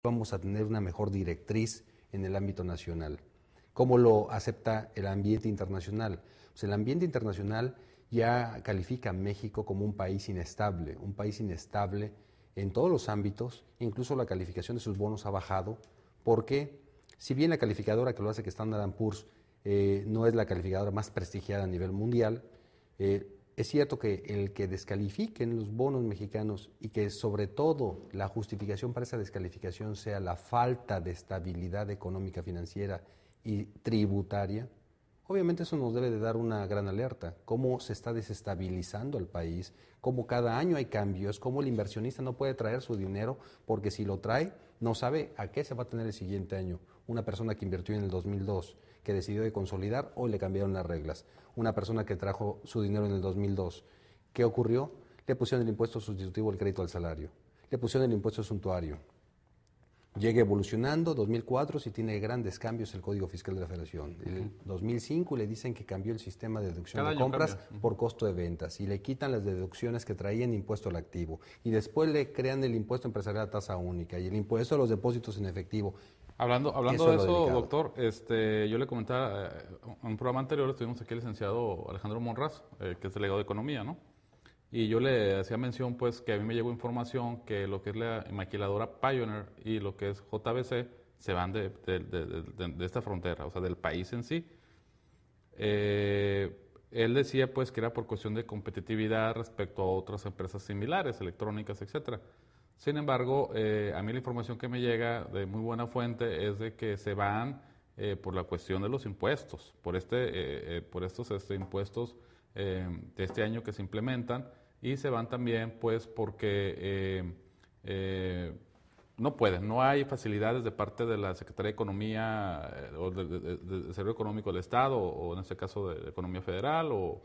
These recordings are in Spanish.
vamos a tener una mejor directriz en el ámbito nacional. ¿Cómo lo acepta el ambiente internacional? Pues el ambiente internacional ya califica a México como un país inestable en todos los ámbitos, incluso la calificación de sus bonos ha bajado, porque si bien la calificadora que lo hace, que Standard & Poor's, no es la calificadora más prestigiada a nivel mundial, es cierto que el que descalifiquen los bonos mexicanos y que sobre todo la justificación para esa descalificación sea la falta de estabilidad económica, financiera y tributaria, obviamente eso nos debe de dar una gran alerta. Cómo se está desestabilizando el país, cómo cada año hay cambios, cómo el inversionista no puede traer su dinero porque si lo trae no sabe a qué se va a tener el siguiente año. Una persona que invirtió en el 2002, que decidió de consolidar, hoy le cambiaron las reglas. Una persona que trajo su dinero en el 2002, ¿qué ocurrió? Le pusieron el impuesto sustitutivo al crédito al salario, le pusieron el impuesto suntuario. Llega evolucionando, 2004 sí tiene grandes cambios el Código Fiscal de la Federación. En 2005 le dicen que cambió el sistema de deducción de compras por costo de ventas y le quitan las deducciones que traían impuesto al activo. Y después le crean el impuesto empresarial a tasa única y el impuesto a los depósitos en efectivo. Hablando de eso, doctor, yo le comentaba, en un programa anterior estuvimos aquí el licenciado Alejandro Monraz, que es delegado de Economía, ¿no? Y yo le hacía mención, pues, que a mí me llegó información que lo que es la maquiladora Pioneer y lo que es JBC se van de esta frontera, o sea, del país en sí. Él decía, pues, que era por cuestión de competitividad respecto a otras empresas similares, electrónicas, etcétera. Sin embargo, a mí la información que me llega de muy buena fuente es de que se van por la cuestión de los impuestos, por estos impuestos de este año que se implementan, y se van también pues porque no hay facilidades de parte de la Secretaría de Economía o del Desarrollo Económico del Estado, o en este caso de Economía Federal, o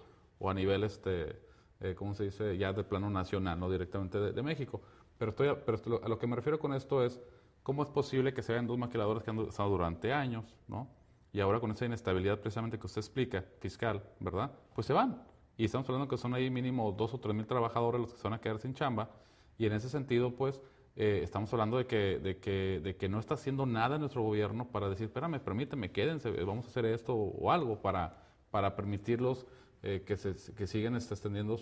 a nivel, ¿cómo se dice?, ya de plano nacional, no directamente de México. Pero a lo que me refiero con esto es, ¿cómo es posible que se hagan dos maquiladoras que han estado durante años, ¿no? Y ahora con esa inestabilidad precisamente que usted explica, fiscal, ¿verdad? Pues se van. Y estamos hablando que son ahí mínimo 2,000 o 3,000 trabajadores los que se van a quedar sin chamba. Y en ese sentido, pues, estamos hablando de que no está haciendo nada nuestro gobierno para decir, espérame, permíteme, quédense, vamos a hacer esto o algo para permitirlos que sigan extendiendo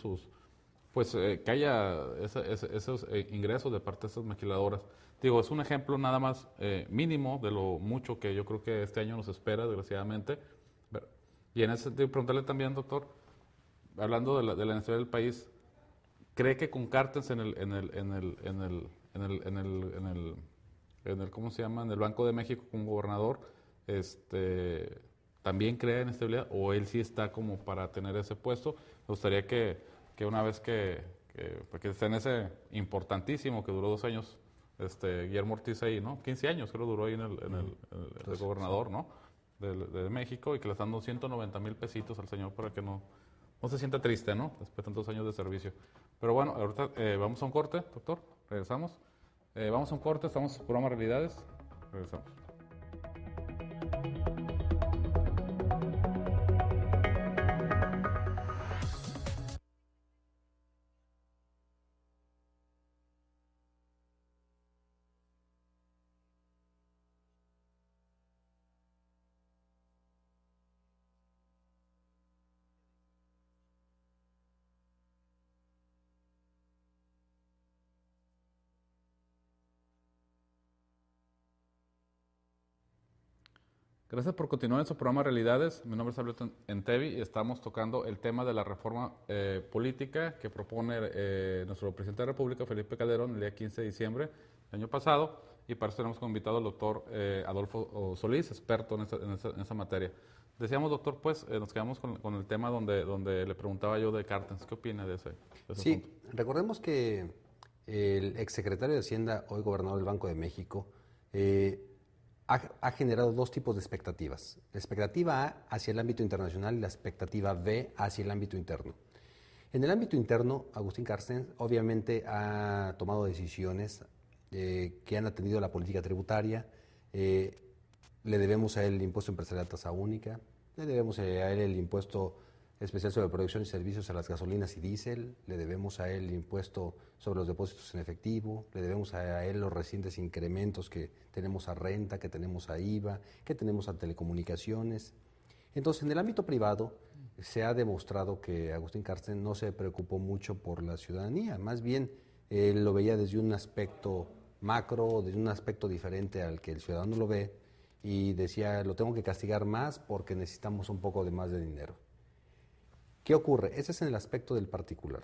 que haya esos ingresos de parte de estas maquiladoras. Digo, es un ejemplo nada más mínimo de lo mucho que yo creo que este año nos espera, desgraciadamente. Y en ese sentido, preguntarle también, doctor, hablando de la inestabilidad del país, ¿cree que con Carstens en el ¿cómo se llama?, en el Banco de México como gobernador, también crea inestabilidad, o él sí está como para tener ese puesto? Me gustaría que una vez que esté en ese importantísimo que duró 2 años, Guillermo Ortiz ahí, ¿no? 15 años creo duró ahí en el gobernador, ¿no? De México, y que le están dando 190,000 pesitos al señor para que no se sienta triste, ¿no? Después de tantos años de servicio. Pero bueno, ahorita vamos a un corte, doctor. Regresamos. Vamos a un corte, estamos en el programa Realidades. Regresamos. Gracias por continuar en su programa Realidades. Mi nombre es Alberto Entevi y estamos tocando el tema de la reforma política que propone nuestro presidente de la República, Felipe Calderón, el día 15 de diciembre del año pasado. Y para eso tenemos como invitado al doctor Adolfo Solís, experto en esa materia. Decíamos, doctor, pues nos quedamos con el tema donde le preguntaba yo de Carstens. ¿Qué opina de ese Sí, punto? recordemos que el exsecretario de Hacienda, hoy gobernador del Banco de México, ha generado 2 tipos de expectativas. La expectativa A hacia el ámbito internacional y la expectativa B hacia el ámbito interno. En el ámbito interno, Agustín Carstens obviamente ha tomado decisiones que han atendido a la política tributaria. Le debemos a él el impuesto empresarial a tasa única, le debemos a él el impuesto especial sobre producción y servicios a las gasolinas y diésel, le debemos a él el impuesto sobre los depósitos en efectivo, le debemos a él los recientes incrementos que tenemos a renta, que tenemos a IVA, que tenemos a telecomunicaciones. Entonces, en el ámbito privado se ha demostrado que Agustín Carstens no se preocupó mucho por la ciudadanía, más bien él lo veía desde un aspecto macro, desde un aspecto diferente al que el ciudadano lo ve, y decía, lo tengo que castigar más porque necesitamos un poco de más de dinero. ¿Qué ocurre? Ese es en el aspecto del particular.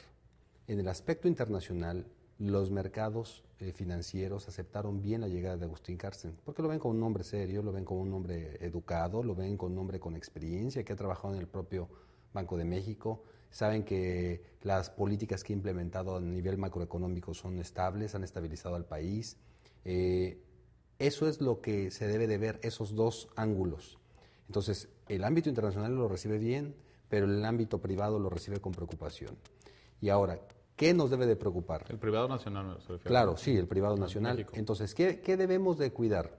En el aspecto internacional, los mercados financieros aceptaron bien la llegada de Agustín Carstens, porque lo ven como un hombre serio, lo ven como un hombre educado, lo ven como un hombre con experiencia, que ha trabajado en el propio Banco de México, saben que las políticas que ha implementado a nivel macroeconómico son estables, han estabilizado al país. Eso es lo que se debe de ver, esos dos ángulos. Entonces, el ámbito internacional lo recibe bien, pero el ámbito privado lo recibe con preocupación. Y ahora, ¿qué nos debe de preocupar? El privado nacional se refiere. Claro, sí, el privado nacional. México. Entonces, ¿qué debemos de cuidar?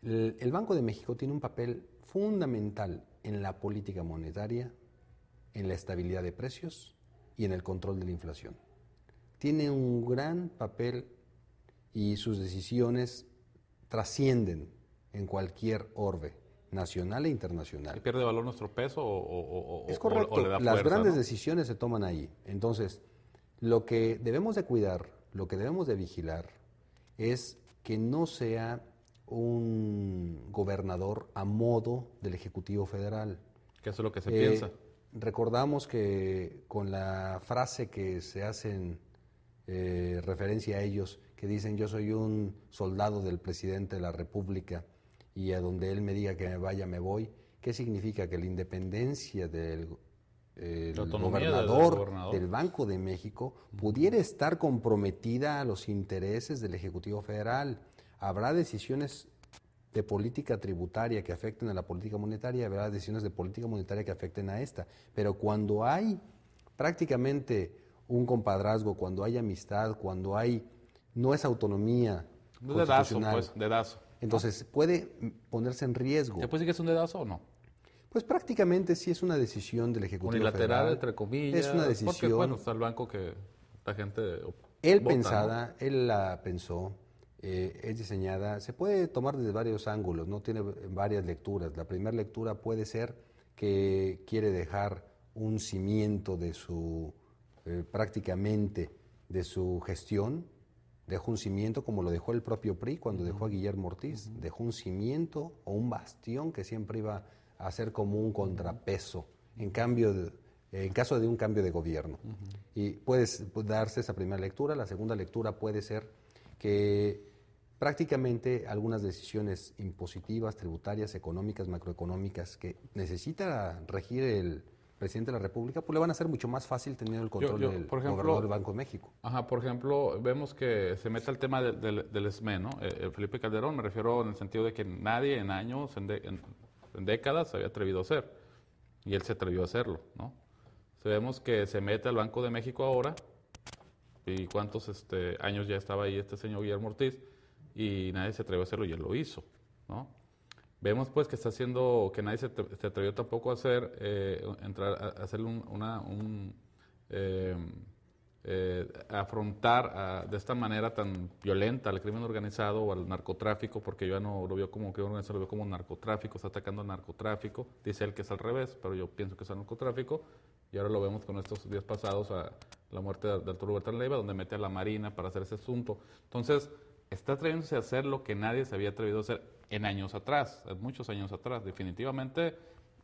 El Banco de México tiene un papel fundamental en la política monetaria, en la estabilidad de precios y en el control de la inflación. Tiene un gran papel y sus decisiones trascienden en cualquier orbe nacional e internacional. ¿Pierde valor nuestro peso o es correcto, o le da las fuerza, grandes ¿no? decisiones se toman ahí. Entonces, lo que debemos de cuidar, lo que debemos de vigilar es que no sea un gobernador a modo del Ejecutivo Federal. Que eso es lo que se piensa. Recordamos que con la frase que se hacen referencia a ellos, que dicen yo soy un soldado del presidente de la República y a donde él me diga que me vaya me voy, ¿qué significa? Que la independencia del gobernador del Banco de México pudiera estar comprometida a los intereses del Ejecutivo Federal. Habrá decisiones de política tributaria que afecten a la política monetaria, habrá decisiones de política monetaria que afecten a esta, pero cuando hay prácticamente un compadrazgo, cuando hay amistad, cuando hay no es autonomía constitucional, dedazo, pues, dedazo. Entonces puede ponerse en riesgo. ¿Te puede decir que es un dedazo o no? Pues prácticamente sí es una decisión del Ejecutivo Unilateral, Federal. entre comillas. Es una decisión. Porque, bueno, está el banco que la gente Él vota, pensada, ¿no? él la pensó, es diseñada, se puede tomar desde varios ángulos, no tiene varias lecturas. La primera lectura puede ser que quiere dejar un cimiento de su, prácticamente, de su gestión, dejó un cimiento como lo dejó el propio PRI cuando dejó a Guillermo Ortiz, dejó un cimiento o un bastión que siempre iba a ser como un contrapeso en caso de un cambio de gobierno. Y puede darse esa primera lectura. La segunda lectura puede ser que prácticamente algunas decisiones impositivas, tributarias, económicas, macroeconómicas que necesita regir el presidente de la República, pues le van a ser mucho más fácil teniendo el control del gobernador del Banco de México. Ajá, por ejemplo, vemos que se mete el tema del SME, ¿no? Felipe Calderón, me refiero en el sentido de que nadie en años, en décadas, se había atrevido a hacer. Y él se atrevió a hacerlo, ¿no? Vemos que se mete al Banco de México ahora, y cuántos años ya estaba ahí este señor Guillermo Ortiz, y nadie se atrevió a hacerlo y él lo hizo, ¿no? Vemos pues que está haciendo, que nadie se atrevió tampoco a hacer, entrar a hacer afrontar de esta manera tan violenta al crimen organizado o al narcotráfico, porque yo ya no lo veo como crimen organizado, lo veo como narcotráfico, está atacando al narcotráfico, dice él que es al revés, pero yo pienso que es al narcotráfico, y ahora lo vemos con estos días pasados a la muerte de Arturo Beltrán Leiva, donde mete a la Marina para hacer ese asunto. Entonces, está atreviéndose a hacer lo que nadie se había atrevido a hacer en años atrás, en muchos años atrás. Definitivamente,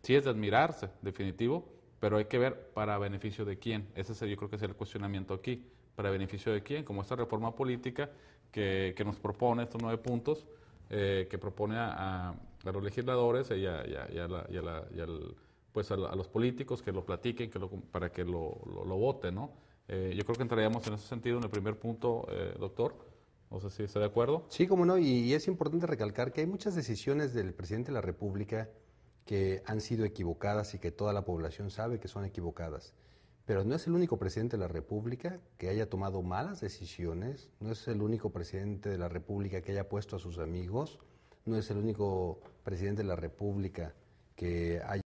sí es de admirarse, definitivo, pero hay que ver para beneficio de quién. Ese yo creo que es el cuestionamiento aquí. ¿Para beneficio de quién? Como esta reforma política que nos propone estos 9 puntos, que propone a los legisladores y pues a los políticos que lo platiquen, para que lo voten, ¿no? Yo creo que entraríamos en ese sentido en el primer punto, doctor. No sé si está de acuerdo. Sí, cómo no, y es importante recalcar que hay muchas decisiones del presidente de la República que han sido equivocadas y que toda la población sabe que son equivocadas. Pero no es el único presidente de la República que haya tomado malas decisiones, no es el único presidente de la República que haya puesto a sus amigos, no es el único presidente de la República que haya